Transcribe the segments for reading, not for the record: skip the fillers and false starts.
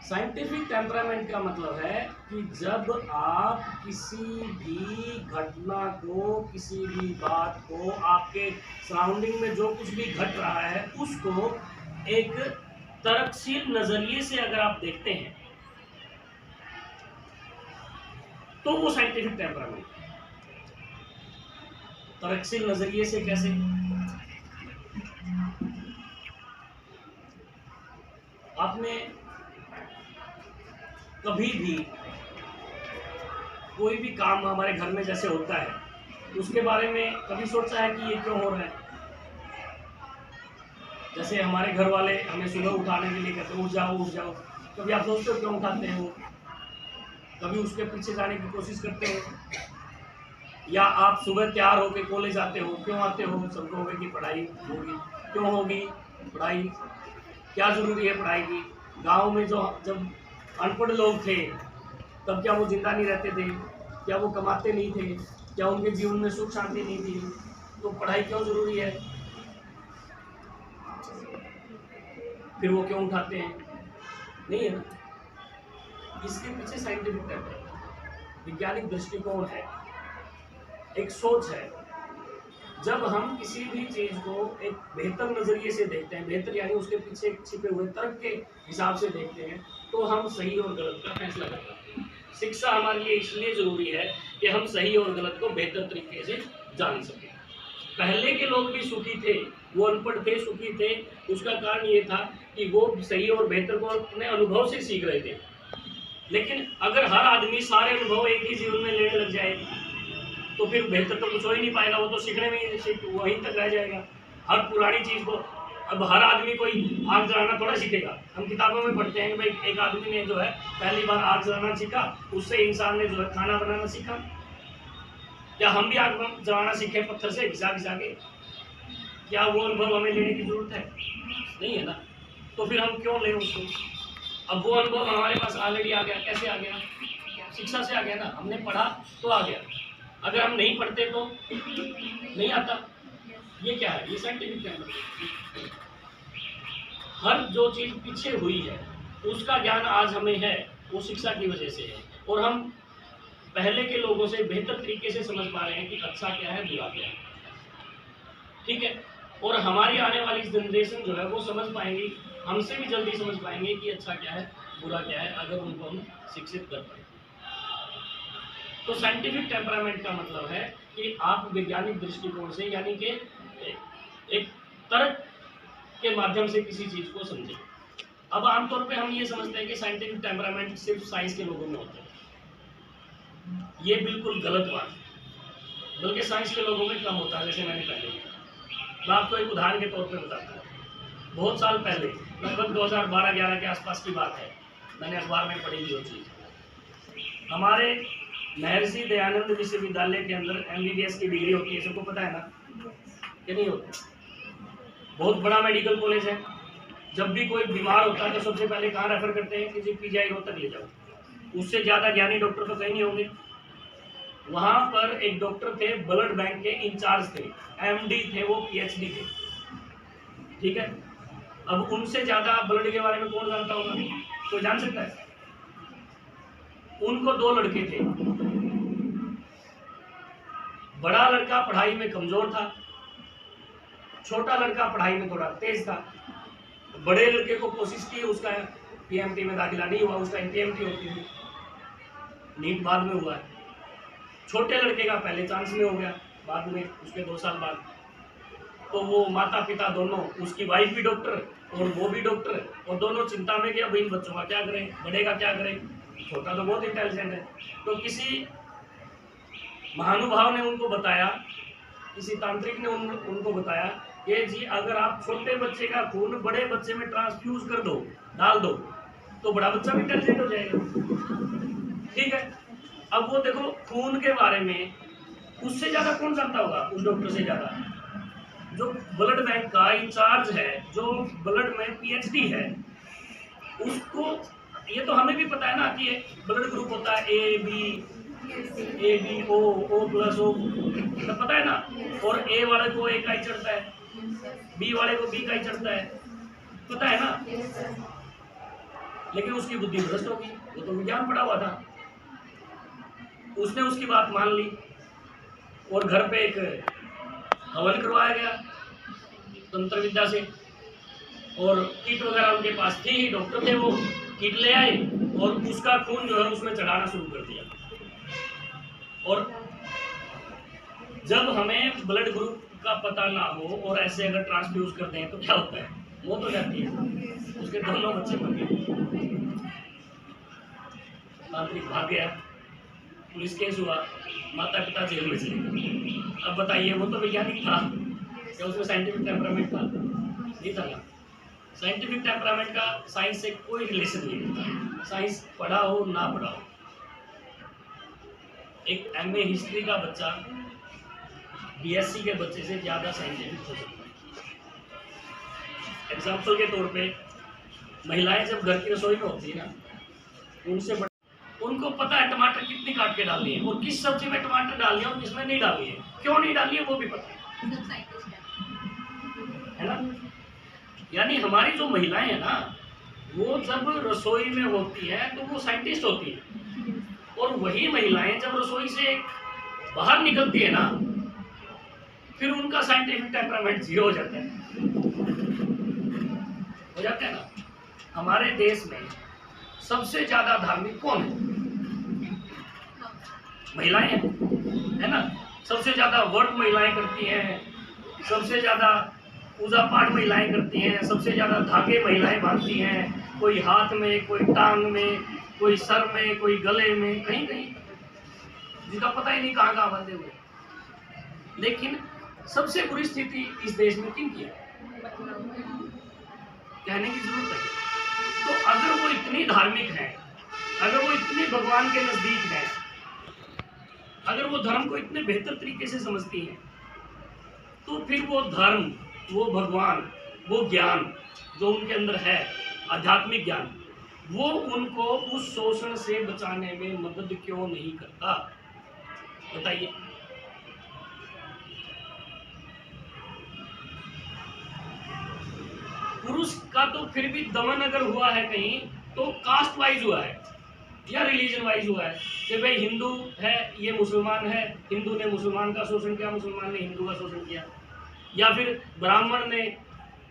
Scientific temperament का मतलब है कि जब आप किसी भी घटना को, किसी भी बात को, आपके सराउंडिंग में जो कुछ भी घट रहा है उसको एक तर्कशील नजरिए से अगर आप देखते हैं तो वो साइंटिफिक टेम्परामेंट है। तर्कशील नजरिए से कैसे? आपने कभी भी कोई भी काम हमारे घर में जैसे होता है उसके बारे में कभी सोचा है कि ये क्यों हो रहा है? जैसे हमारे घर वाले हमें सुबह उठाने के लिए कहते हैं उठ जाओ उठ जाओ, कभी आप सोचते हो क्यों उठाते हैं वो? कभी उसके पीछे जाने की कोशिश करते हो? या आप सुबह तैयार होकर कॉलेज आते हो, क्यों आते हो? सबको होगा कि पढ़ाई होगी। क्यों होगी पढ़ाई? क्या जरूरी है पढ़ाई की? गांव में जो जब अनपढ़ लोग थे तब क्या वो जिंदा नहीं रहते थे? क्या वो कमाते नहीं थे? क्या उनके जीवन में सुख शांति नहीं थी? तो पढ़ाई क्यों जरूरी है? फिर वो क्यों उठाते हैं? नहीं है ना। इसके पीछे साइंटिफिक है, वैज्ञानिक दृष्टिकोण है, एक सोच है। जब हम किसी भी चीज को एक बेहतर नजरिए से देखते हैं, बेहतर यानी उसके पीछे छिपे हुए तर्क के हिसाब से देखते हैं, तो हम सही और गलत का फैसला कर पाते हैं। शिक्षा हमारे लिए इसलिए जरूरी है कि हम सही और गलत को बेहतर तरीके से जान सकें। पहले के लोग भी सुखी थे, वो अनपढ़ थे, सुखी थे। उसका कारण ये था कि वो सही और बेहतर को अपने अनुभव से सीख रहे थे। लेकिन अगर हर आदमी सारे अनुभव एक ही जीवन में लेने लग जाए तो फिर बेहतर तो कुछ हो ही नहीं पाएगा, वो तो सीखने में वहीं तक रह जाएगा। हर पुरानी चीज को अब हर आदमी कोई आग जलाना थोड़ा सीखेगा। हम किताबों में पढ़ते हैं कि भाई एक आदमी ने जो है पहली बार आग जलाना सीखा, उससे इंसान ने जो है खाना बनाना सीखा। क्या हम भी आग जलाना सीखे पत्थर से घिसा घिसा के? क्या वो अनुभव हमें लेने की जरूरत है? नहीं है ना। तो फिर हम क्यों लें उसको? अब वो अनुभव हमारे पास ऑलरेडी आ गया। कैसे आ गया? शिक्षा से आ गया ना। हमने पढ़ा तो आ गया, अगर हम नहीं पढ़ते तो नहीं आता। ये क्या है? ये साइंटिफिक टेम्परामेंट। हर जो चीज पीछे हुई है उसका ज्ञान आज हमें है, वो शिक्षा की वजह से है। और हम पहले के लोगों से बेहतर तरीके से समझ पा रहे हैं कि अच्छा क्या है, बुरा क्या है। ठीक है। और हमारी आने वाली जनरेशन जो है वो समझ पाएंगी, हमसे भी जल्दी समझ पाएंगे कि अच्छा क्या है, बुरा क्या है, अगर उनको हम शिक्षित कर पाए। तो साइंटिफिक टेम्परामेंट का मतलब है कि आप वैज्ञानिक दृष्टिकोण से, यानी कि एक तर्क के माध्यम से किसी चीज को समझें। अब आमतौर पे हम ये समझते हैं कि साइंटिफिक टेम्परामेंट सिर्फ साइंस के लोगों में होता है। ये बिल्कुल गलत बात है, बल्कि साइंस के लोगों में कम होता है। जैसे मैंने पहले कहा, मैं आपको एक उदाहरण के तौर पर बताता हूँ। बहुत साल पहले, लगभग 2012-11 के आसपास की बात है, मैंने अखबार में पढ़ी थी वो चीज। हमारे महर्षि दयानंद विश्वविद्यालय के अंदर MBBS की डिग्री होती है, सबको पता है ना कि नहीं होती? बहुत बड़ा मेडिकल कॉलेज है। जब भी कोई बीमार होता है तो सबसे पहले कहाँ रेफर करते हैं कि जी PGI रोहतक ले जाओ। उससे ज़्यादा ज्ञानी डॉक्टर तो कहीं नहीं होंगे। वहाँ पर एक डॉक्टर थे, ब्लड बैंक के इंचार्ज थे, MD थे, वो PhD थे। ठीक है। अब उनसे ज़्यादा ब्लड के बारे में कौन जानता होगा? कोई जान सकता है? उनको 2 लड़के थे। बड़ा लड़का पढ़ाई में कमजोर था, छोटा लड़का पढ़ाई में थोड़ा तेज था। बड़े लड़के को कोशिश की, उसका PMT में दाखिला नहीं हुआ, उसका NTMT होती थी, नीट बाद में हुआ है। छोटे लड़के का पहले चांस में हो गया, बाद में उसके 2 साल बाद। तो वो माता पिता दोनों, उसकी वाइफ भी डॉक्टर और वो भी डॉक्टर, और दोनों चिंता में कि अब इन बच्चों का क्या करें, बड़े का क्या करें। छोटा तो बहुत इंटेलिजेंट है। तो किसी महानुभाव ने उनको बताया, किसी तांत्रिक ने उनको बताया कि जी अगर आप छोटे बच्चे का खून बड़े बच्चे में ट्रांसफ्यूज कर दो, डाल दो, तो बड़ा बच्चा भी इंटेलिजेंट हो जाएगा। ठीक है। अब वो देखो, खून के बारे में उससे ज्यादा कौन जानता होगा? उस डॉक्टर से ज्यादा जो ब्लड बैंक का इंचार्ज है, जो ब्लड में PhD है, उसको। ये तो हमें भी पता है ना कि ब्लड ग्रुप होता है AB O+O, तो पता है ना। और A वाले को A का ही चढ़ता है, B वाले को B का ही चढ़ता है, पता है ना। लेकिन उसकी बुद्धि भ्रष्ट होगी, वो तो विज्ञान पढ़ा हुआ था, उसने उसकी बात मान ली और घर पे एक हवन करवाया गया तंत्र विद्या से, और कीट वगैरह उनके पास थी ही, डॉक्टर थे वो, कीट ले आए और उसका खून जो है उसमें चढ़ाना शुरू कर दिया। और जब हमें ब्लड ग्रुप का पता ना हो और ऐसे अगर ट्रांसफ्यूज कर दें तो क्या होता है, मौत हो जाती है। उसके दोनों बच्चे मर गए, तांत्रिक भाग गया, पुलिस केस हुआ, माता पिता जेल में चले गए। अब बताइए, वो तो वैज्ञानिक था, क्या उसमें साइंटिफिक टेम्परामेंट था? नहीं था ना। साइंटिफिक टेम्परामेंट का साइंस से कोई रिलेशन नहीं होता, साइंस पढ़ा हो ना पढ़ा हो। एक MA हिस्ट्री का बच्चा BSc के बच्चे से ज़्यादा साइंटिफिक हो सकता है। एग्जाम्पल के तौर पे, महिलाएं जब घर की रसोई में होती है ना, उनको पता है टमाटर कितनी काट के डालनी है और किस सब्जी में टमाटर डालनी है और किसमें नहीं डालनी है, क्यों नहीं डालनी है वो भी पता है ना। यानी हमारी जो महिलाएं हैं ना, वो जब रसोई में होती है तो वो साइंटिस्ट होती है, और वही महिलाएं जब रसोई से बाहर निकलती है ना, फिर उनका साइंटिफिक टेम्परामेंट 0 हो जाता है ना। हमारे देश में सबसे ज्यादा धार्मिक कौन है? महिलाएं हैं, है ना। सबसे ज्यादा व्रत महिलाएं करती हैं, सबसे ज्यादा पूजा पाठ महिलाएं करती हैं, सबसे ज्यादा धागे महिलाएं बांधती हैं, कोई हाथ में, कोई टांग में, कोई सर में, कोई गले में, कहीं कहीं, जिसका पता ही नहीं कहाँ कहाँ बंधे हुए। लेकिन सबसे बुरी स्थिति इस देश में किन की है? कहने की जरूरत है। तो अगर वो इतनी धार्मिक है, अगर वो इतनी भगवान के नजदीक है, अगर वो धर्म को इतने बेहतर तरीके से समझती हैं, तो फिर वो धर्म, वो भगवान, वो ज्ञान जो उनके अंदर है, आध्यात्मिक ज्ञान, वो उनको उस शोषण से बचाने में मदद क्यों नहीं करता? बताइए। पुरुष का तो फिर भी दमन अगर हुआ है कहीं, तो कास्ट वाइज हुआ है या रिलीजन वाइज हुआ है, कि भाई हिंदू है, ये मुसलमान है, हिंदू ने मुसलमान का शोषण किया, मुसलमान ने हिंदू का शोषण किया, या फिर ब्राह्मण ने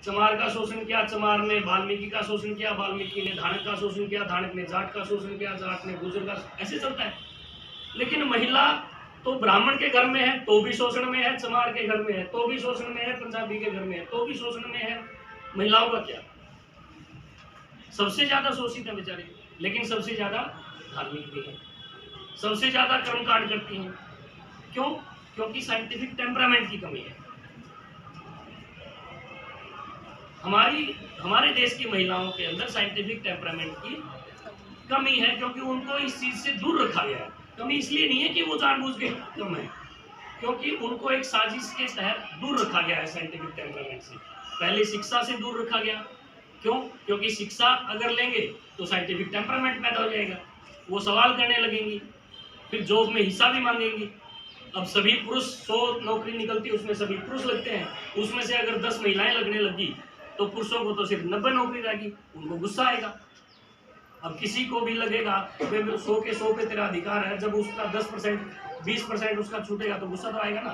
चमार का शोषण किया, चमार ने वाल्मीकि का शोषण किया, वाल्मीकि ने धानक का शोषण किया, धानक ने जाट का शोषण किया, जाट ने गुर्जर का, ऐसे चलता है। लेकिन महिला तो ब्राह्मण के घर में है तो भी शोषण में है, चमार के घर में है तो भी शोषण में है, पंजाबी के घर में है तो भी शोषण में है। महिलाओं का क्या? सबसे ज्यादा शोषित है बेचारे, लेकिन सबसे ज्यादा धार्मिक भी है, सबसे ज्यादा कर्मकांड करती हैं। क्यों? क्योंकि साइंटिफिक टेम्परामेंट की कमी है। हमारे देश की महिलाओं के अंदर साइंटिफिक टेम्परामेंट की कमी है, क्योंकि उनको इस चीज से दूर रखा गया है। कमी इसलिए नहीं है कि वो जानबूझ के कम है, क्योंकि उनको एक साजिश के तहत दूर रखा गया है साइंटिफिक टेम्परामेंट से। पहले शिक्षा से दूर रखा गया। क्यों? क्योंकि शिक्षा अगर लेंगे तो साइंटिफिक टेम्परामेंट पैदा हो जाएगा, वो सवाल करने लगेंगी, फिर जॉब में हिस्सा भी मांगेंगी। अब सभी पुरुष 100 नौकरी निकलती है, उसमें सभी पुरुष लगते हैं, उसमें से अगर 10 महिलाएं लगने लगी तो पुरुषों को तो सिर्फ 90 नौकरी रहेगी, उनको गुस्सा आएगा। अब किसी को भी लगेगा 100 के 100 पे तेरा अधिकार है, जब उसका 10% 20% उसका छूटेगा तो गुस्सा तो आएगा ना।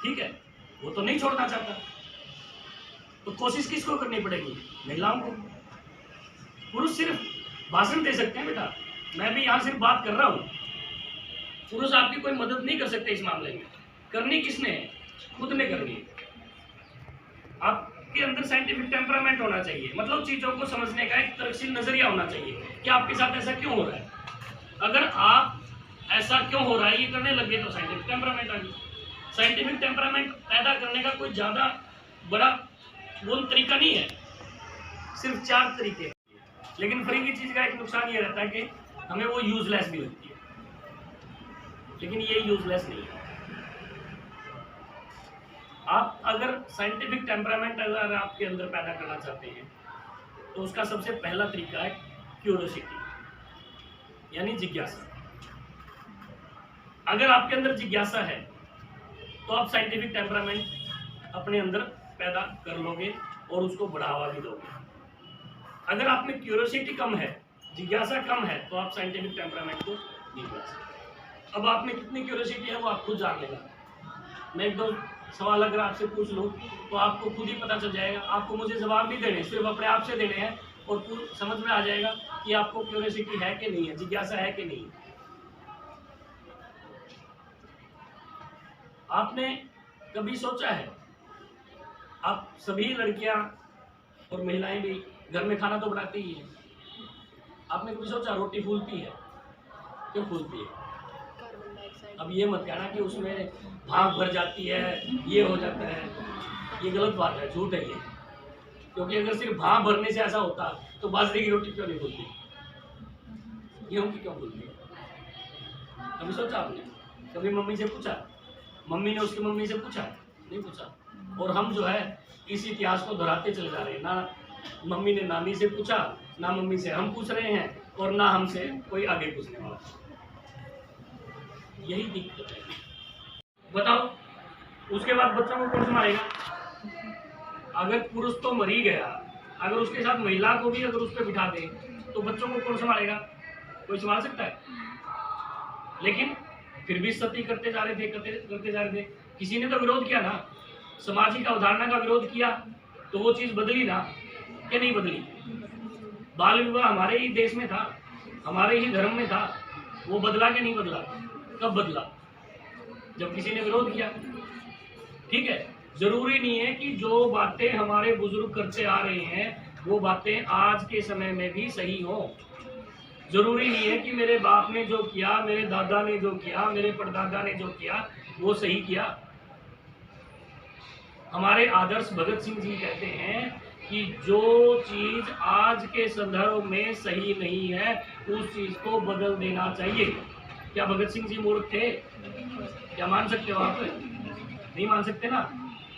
ठीक है, वो तो नहीं छोड़ना चाहता, तो कोशिश किसको करनी पड़ेगी? महिलाओं को। पुरुष सिर्फ भाषण दे सकते हैं बेटा, मैं भी यहाँ सिर्फ बात कर रहा हूँ। पुरुष आपकी कोई मदद नहीं कर सकते इस मामले में। करनी किसने है? खुद ने करनी है। आपके अंदर साइंटिफिक टेम्परामेंट होना चाहिए, मतलब चीजों को समझने का एक तर्कशील नजरिया होना चाहिए कि आपके साथ ऐसा क्यों हो रहा है। अगर आप ऐसा क्यों हो रहा है ये करने लगे तो साइंटिफिक टेम्परामेंट आ गई। साइंटिफिक टेम्परामेंट पैदा करने का कोई ज्यादा बड़ा वो तरीका नहीं है, सिर्फ 4 तरीके। लेकिन फ्री की चीज का एक नुकसान ये रहता है कि हमें वो यूजलेस भी लगती है, लेकिन ये यूजलेस नहीं है। आप अगर साइंटिफिक टेम्परामेंट अगर आपके अंदर पैदा करना चाहते हैं तो उसका सबसे पहला तरीका है क्यूरियोसिटी, यानी जिज्ञासा। अगर आपके अंदर जिज्ञासा है तो आप साइंटिफिक टेम्परामेंट अपने अंदर पैदा कर लोगे और उसको बढ़ावा भी दोगे। अगर आप में क्यूरियोसिटी कम है, जिज्ञासा कम है, तो आप साइंटिफिक टेम्परामेंट को नहीं बना सकते। अब आप में कितनी क्यूरियोसिटी है वो आप खुद जान लेगा। मैं एक दो सवाल अगर आपसे पूछ लूँ तो आपको खुद ही पता चल जाएगा। आपको मुझे जवाब नहीं देने, सिर्फ अपने आप से देने हैं और समझ में आ जाएगा कि आपको क्यूरियोसिटी है कि नहीं है, जिज्ञासा है कि नहीं। आपने कभी सोचा है, आप सभी लड़कियां और महिलाएं भी घर में खाना तो बनाती ही है, आपने कभी सोचा रोटी फूलती है? क्यों फूलती है? अब ये मत कहना कि उसमें भाप भर जाती है, ये हो जाता है, ये गलत बात है, झूठ है ये। क्योंकि अगर सिर्फ भाप भरने से ऐसा होता तो बाजरे की रोटी क्यों नहीं फूलती, गेहूं की क्यों फूलती? कभी सोचा आपने? कभी मम्मी से पूछा? मम्मी ने उसकी मम्मी से पूछा? नहीं पूछा। और हम जो है इस इतिहास को दोहराते चले जा रहे हैं, ना मम्मी ने नानी से पूछा, ना मम्मी से हम पूछ रहे हैं, और ना हमसे कोई आगे पूछने वाला। यही दिक्कत है। बताओ, उसके बाद बच्चों को कौन संभालेगा? अगर पुरुष तो मर ही गया, अगर उसके साथ महिला को भी अगर उस पर बिठा दे तो बच्चों को कौन संभालेगा? कोई संभाल सकता है? लेकिन फिर भी सती करते जा रहे थे, करते जा रहे थे। किसी ने तो विरोध किया ना, सामाजिक अवधारणा का विरोध किया, तो वो चीज बदली ना, कि नहीं बदली? बाल विवाह हमारे ही देश में था, हमारे ही धर्म में था, वो बदला कि नहीं बदला? कब बदला? जब किसी ने विरोध किया। ठीक है, जरूरी नहीं है कि जो बातें हमारे बुजुर्ग करते आ रहे हैं वो बातें आज के समय में भी सही हो। जरूरी नहीं है कि मेरे बाप ने जो किया, मेरे दादा ने जो किया, मेरे परदादा ने जो किया वो सही किया। हमारे आदर्श भगत सिंह जी कहते हैं कि जो चीज आज के संदर्भ में सही नहीं है उस चीज को बदल देना चाहिए। क्या भगत सिंह जी मूर्ख थे? क्या मान सकते हो आप? नहीं मान सकते ना।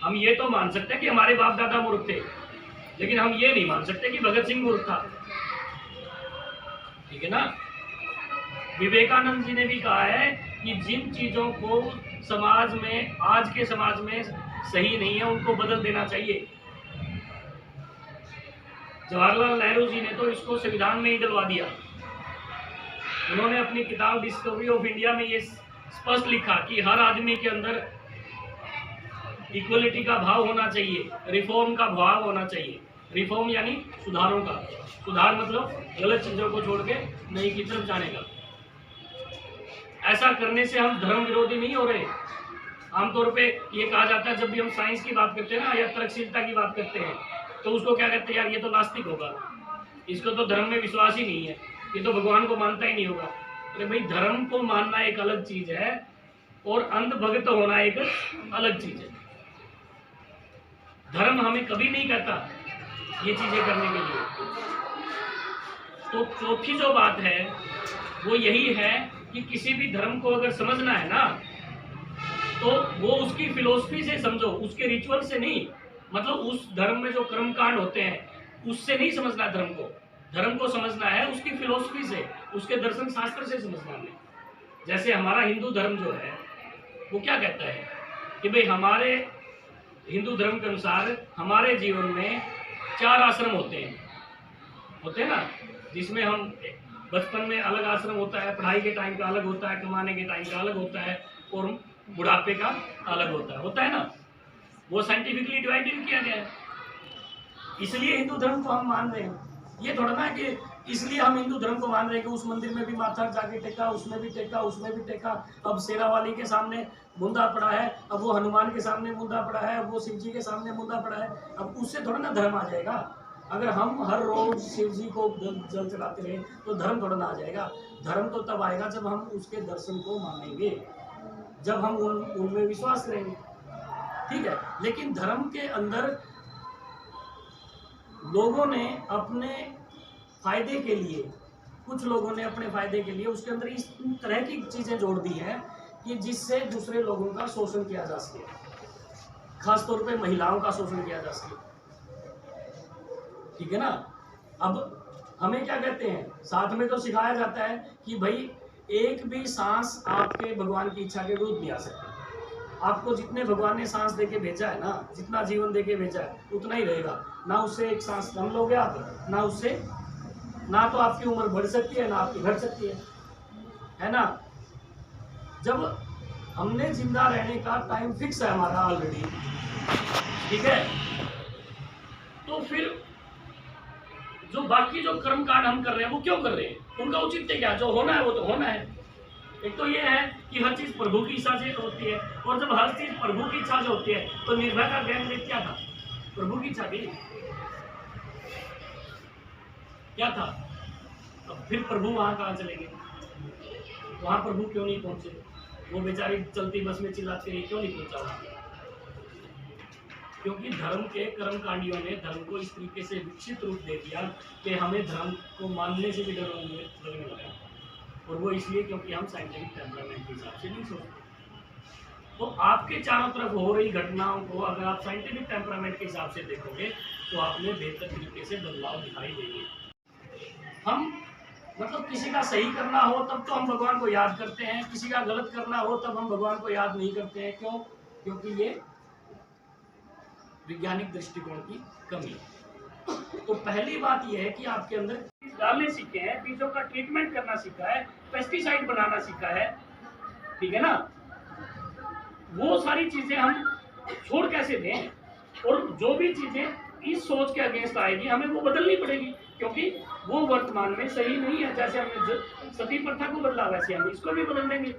हम ये तो मान सकते हैं कि हमारे बाप दादा मूर्ख थे, लेकिन हम ये नहीं मान सकते कि भगत सिंह मूर्ख था। ठीक है ना? विवेकानंद जी ने भी कहा है कि जिन चीजों को समाज में, आज के समाज में सही नहीं है उनको बदल देना चाहिए। जवाहरलाल नेहरू जी ने तो इसको संविधान में ही डलवा दिया। उन्होंने अपनी किताब डिस्कवरी ऑफ इंडिया में ये स्पष्ट लिखा कि हर आदमी के अंदर इक्वलिटी का भाव होना चाहिए, रिफॉर्म का भाव होना चाहिए। रिफॉर्म यानी सुधारों का, सुधार मतलब गलत चीजों को छोड़ के नई की तरफ जाने का। ऐसा करने से हम धर्म विरोधी नहीं हो रहे। आमतौर पे ये कहा जाता है, जब भी हम साइंस की बात करते हैं ना या तर्कशीलता की बात करते हैं, तो उसको क्या कहते हैं, यार ये तो नास्तिक होगा, इसको तो धर्म में विश्वास ही नहीं है, ये तो भगवान को मानता ही नहीं होगा। अरे भाई, धर्म को मानना एक अलग चीज है और अंधभक्त होना एक अलग चीज है। धर्म हमें कभी नहीं कहता ये चीजें करने के लिए। तो चौथी जो बात है वो यही है कि किसी भी धर्म को अगर समझना है ना तो वो उसकी फिलोसफी से समझो, उसके रिचुअल से नहीं। मतलब उस धर्म में जो कर्मकांड होते हैं उससे नहीं समझना धर्म को। धर्म को समझना है उसकी फिलोसफी से, उसके दर्शन शास्त्र से समझना है। जैसे हमारा हिंदू धर्म जो है वो क्या कहता है कि भाई हमारे हिंदू धर्म के अनुसार हमारे जीवन में 4 आश्रम होते हैं ना, जिसमें हम बचपन में अलग आश्रम होता है, पढ़ाई के टाइम का अलग होता है, कमाने के टाइम का अलग होता है, और बुढ़ापे का अलग होता है ना। वो साइंटिफिकली डिवाइडेड किया गया है, इसलिए हिंदू धर्म को हम मान रहे हैं। ये थोड़ा ना कि इसलिए हम हिंदू धर्म को मान रहे हैं कि उस मंदिर में भी माथा जाके टेका, उसमें भी टेका, उसमें भी टेका, अब शेरावाली के सामने मुंदा पड़ा है, अब वो हनुमान के सामने मुंदा पड़ा है, अब वो शिव जी के सामने मुंदा पड़ा है। अब उससे थोड़ा ना धर्म आ जाएगा। अगर हम हर रोज शिव जी को जल चढ़ाते रहे तो धर्म थोड़ा ना आ जाएगा। धर्म तो तब आएगा जब हम उसके दर्शन को मानेंगे, जब हम उनमें विश्वास करेंगे। ठीक है, लेकिन धर्म के अंदर लोगों ने अपने फायदे के लिए, कुछ लोगों ने अपने फायदे के लिए उसके अंदर इस तरह की चीजें जोड़ दी हैं कि जिससे दूसरे लोगों का शोषण किया जा सके, खासतौर पे महिलाओं का शोषण किया जा सके। ठीक है ना? अब हमें क्या कहते हैं, साथ में तो सिखाया जाता है कि भाई एक भी सांस आपके भगवान की इच्छा के विरुद्ध नहीं आ सकती। आपको जितने भगवान ने सांस देके भेजा है ना, जितना जीवन देके भेजा है उतना ही रहेगा। ना उससे एक सांस कम लोगे आप, ना उससे, ना तो आपकी उम्र बढ़ सकती है ना आपकी घट सकती है ना। जब हमने जिंदा रहने का टाइम फिक्स है हमारा ऑलरेडी, ठीक है, तो फिर जो बाकी जो कर्म कांड हम कर रहे हैं वो क्यों कर रहे हैं? उनका औचित्य क्या? जो होना है वो तो होना है। एक तो ये है कि हर चीज प्रभु की इच्छा से होती है, और जब हर चीज प्रभु की इच्छा से होती है तो निर्भय का ज्ञान क्या था? प्रभु की इच्छा थी, क्या था? अब फिर प्रभु वहां कहाँ चले गए? वहां प्रभु क्यों नहीं पहुंचे? वो बेचारी चलती बस में चिल्लाते रही, क्यों नहीं पहुंचा वहां? क्योंकि धर्म के कर्मकांडियों ने धर्म को इस तरीके से विकसित रूप दे दिया कि हमें धर्म को मानने से भी डर लगने लगा। और वो इसलिए क्योंकि हम साइंटिफिक टेम्परामेंट के हिसाब से नहीं सोचते। तो आपके चारों तरफ हो रही घटनाओं को अगर आप साइंटिफिक टेम्परामेंट के हिसाब से देखोगे तो आपने बेहतर तरीके से बदलाव दिखाई देंगे। हम मतलब किसी का सही करना हो तब तो हम भगवान को याद करते हैं, किसी का गलत करना हो तब हम भगवान को याद नहीं करते हैं। क्यों? क्योंकि ये वैज्ञानिक दृष्टिकोण की कमी है। तो पहली बात यह है कि आपके अंदर डालने सीखे हैं, बीजों का ट्रीटमेंट करना सीखा है, पेस्टिसाइड बनाना सीखा है, ठीक है ना। वो सारी चीजें हम छोड़ कैसे दें? और जो भी चीजें इस सोच के अगेंस्ट आएगी हमें वो बदलनी पड़ेगी, क्योंकि वो वर्तमान में सही नहीं है। जैसे हमने सती प्रथा को बदला वैसे हम इसको भी बदल देंगे,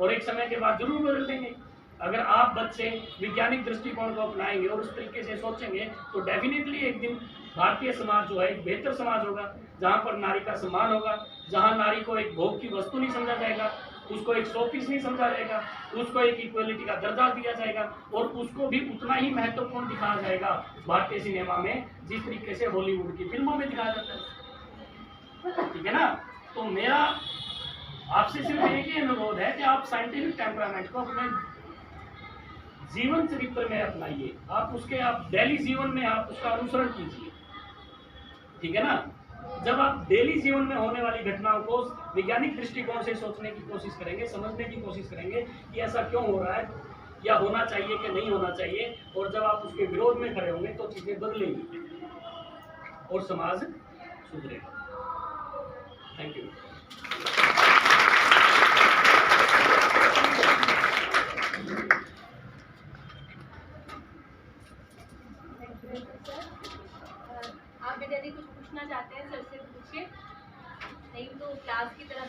और एक समय के बाद जरूर बदल देंगे। अगर आप बच्चे वैज्ञानिक दृष्टिकोण को अपनाएंगे और उस तरीके से सोचेंगे तो डेफिनेटली एक दिन भारतीय समाज जो है एक बेहतर समाज होगा, जहाँ पर नारी का सम्मान होगा, जहाँ नारी को एक भोग की वस्तु नहीं समझा जाएगा, उसको एक शो पीस नहीं समझा जाएगा, उसको एक इक्वलिटी का दर्जा दिया जाएगा, और उसको भी उतना ही महत्वपूर्ण दिखाया जाएगा भारतीय सिनेमा में जिस तरीके से हॉलीवुड की फिल्मों में दिखाया जाता है, ठीक है ना। तो मेरा आपसे सिर्फ एक ही अनुरोध है कि आप साइंटिफिक टेम्परामेंट को अपने जीवन चरित्र में अपनाइए, आप उसके आप डेली जीवन में आप उसका अनुसरण कीजिए, ठीक है ना। जब आप डेली जीवन में होने वाली घटनाओं को वैज्ञानिक दृष्टिकोण से सोचने की कोशिश करेंगे, समझने की कोशिश करेंगे कि ऐसा क्यों हो रहा है या होना चाहिए कि नहीं होना चाहिए, और जब आप उसके विरोध में खड़े होंगे तो चीजें बदलेंगी और समाज सुधरेगा। Thank you. आप यदि कुछ पूछना चाहते हैं सर से पूछिए, नहीं तो क्लास की तरफ